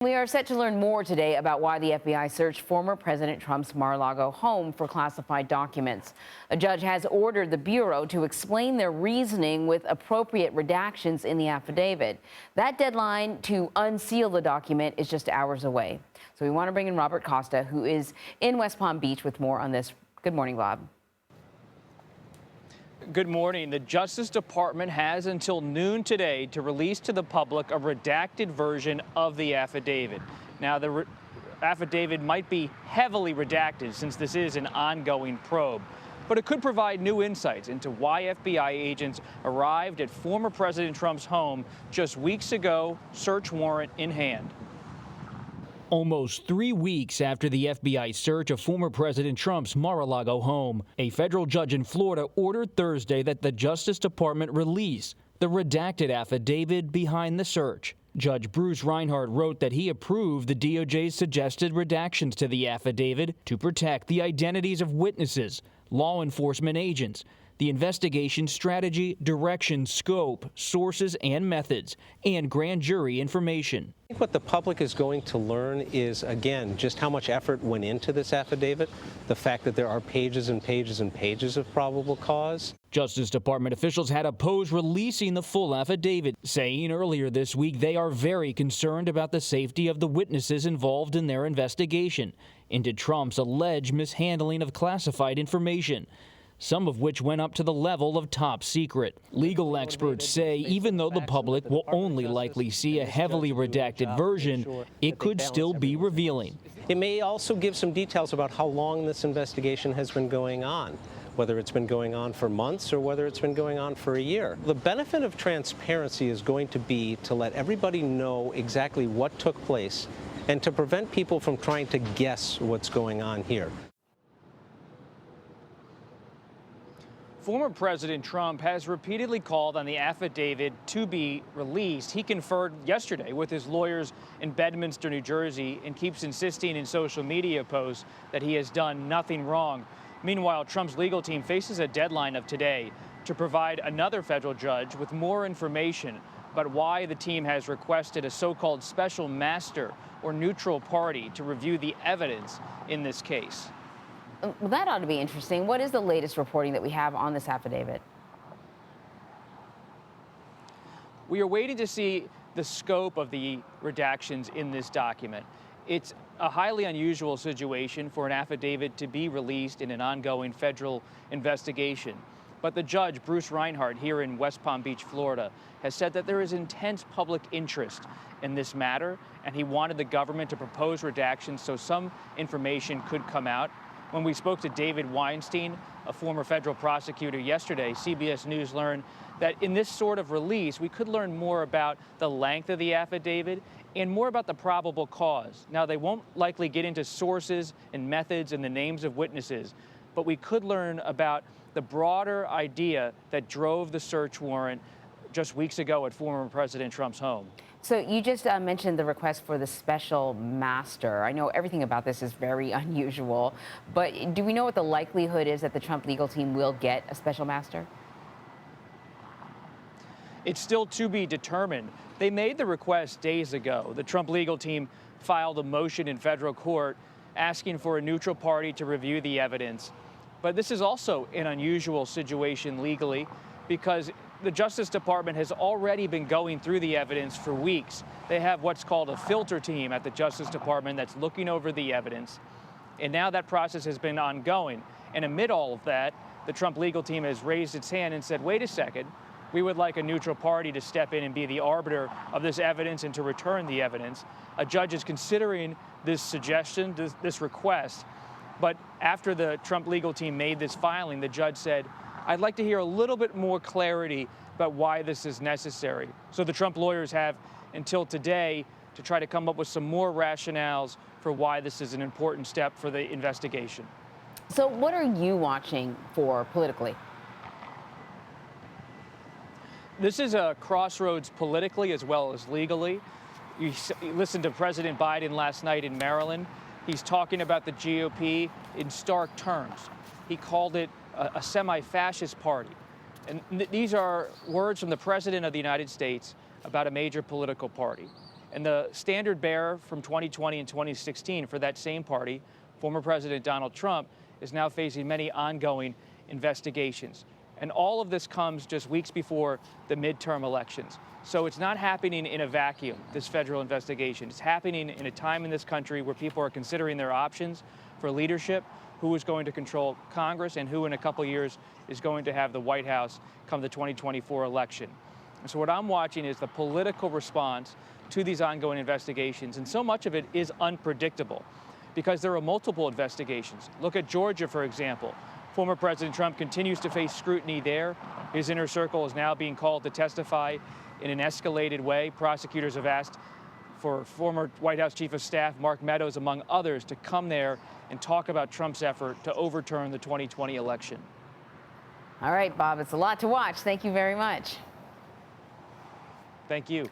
We are set to learn more today about why the FBI searched former President Trump's Mar-a-Lago home for classified documents. A judge has ordered the Bureau to explain their reasoning with appropriate redactions in the affidavit. That deadline to unseal the document is just hours away. So we want to bring in Robert Costa, who is in West Palm Beach, with more on this. Good morning, Bob. Good morning. The Justice Department has until noon today to release to the public a redacted version of the affidavit. Now, the affidavit might be heavily redacted since this is an ongoing probe, but it could provide new insights into why FBI agents arrived at former President Trump's home just weeks ago, search warrant in hand. Almost 3 weeks after the FBI search of former President Trump's Mar-a-Lago home, a federal judge in Florida ordered Thursday that the Justice Department release the redacted affidavit behind the search. Judge Bruce Reinhardt wrote that he approved the DOJ's suggested redactions to the affidavit to protect the identities of witnesses, law enforcement agents, the investigation strategy, direction, scope, sources and methods, and grand jury information. I think what the public is going to learn is, again, just how much effort went into this affidavit, the fact that there are pages and pages and pages of probable cause. Justice Department officials had opposed releasing the full affidavit, saying earlier this week they are very concerned about the safety of the witnesses involved in their investigation into Trump's alleged mishandling of classified information, some of which went up to the level of top secret. Legal experts say even though the public will only likely see a heavily redacted version, it could still be revealing. It may also give some details about how long this investigation has been going on, whether it's been going on for months or whether it's been going on for a year. The benefit of transparency is going to be to let everybody know exactly what took place and to prevent people from trying to guess what's going on here. Former President Trump has repeatedly called on the affidavit to be released. He conferred yesterday with his lawyers in Bedminster, New Jersey, and keeps insisting in social media posts that he has done nothing wrong. Meanwhile, Trump's legal team faces a deadline of today to provide another federal judge with more information about why the team has requested a so-called special master or neutral party to review the evidence in this case. Well, that ought to be interesting. What is the latest reporting that we have on this affidavit? We are waiting to see the scope of the redactions in this document. It's a highly unusual situation for an affidavit to be released in an ongoing federal investigation. But the judge, Bruce Reinhardt, here in West Palm Beach, Florida, has said that there is intense public interest in this matter, and he wanted the government to propose redactions so some information could come out. When we spoke to David Weinstein, a former federal prosecutor, yesterday, CBS News learned that in this sort of release, we could learn more about the length of the affidavit and more about the probable cause. Now, they won't likely get into sources and methods and the names of witnesses, but we could learn about the broader idea that drove the search warrant just weeks ago at former President Trump's home. So you just mentioned the request for the special master. I know everything about this is very unusual, but do we know what the likelihood is that the Trump legal team will get a special master? It's still to be determined. They made the request days ago. The Trump legal team filed a motion in federal court asking for a neutral party to review the evidence. But this is also an unusual situation legally because the Justice Department has already been going through the evidence for weeks. They have what's called a filter team at the Justice Department that's looking over the evidence. And now that process has been ongoing. And amid all of that, the Trump legal team has raised its hand and said, wait a second, we would like a neutral party to step in and be the arbiter of this evidence and to return the evidence. A judge is considering this suggestion, this request. But after the Trump legal team made this filing, the judge said, I'd like to hear a little bit more clarity about why this is necessary. So the Trump lawyers have until today to try to come up with some more rationales for why this is an important step for the investigation. So what are you watching for politically? This is a crossroads politically as well as legally. You listened to President Biden last night in Maryland. He's talking about the GOP in stark terms. He called it a semi-fascist party. And these are words from the President of the United States about a major political party. And the standard bearer from 2020 and 2016 for that same party, former President Donald Trump, is now facing many ongoing investigations. And all of this comes just weeks before the midterm elections. So it's not happening in a vacuum, this federal investigation. It's happening in a time in this country where people are considering their options for leadership, who is going to control Congress, and who in a couple years is going to have the White House come the 2024 election. And so what I'm watching is the political response to these ongoing investigations, and so much of it is unpredictable because there are multiple investigations. Look at Georgia, for example. Former President Trump continues to face scrutiny there. His inner circle is now being called to testify in an escalated way. Prosecutors have asked for former White House Chief of Staff Mark Meadows, among others, to come there and talk about Trump's effort to overturn the 2020 election. All right, Bob, it's a lot to watch. Thank you very much. Thank you.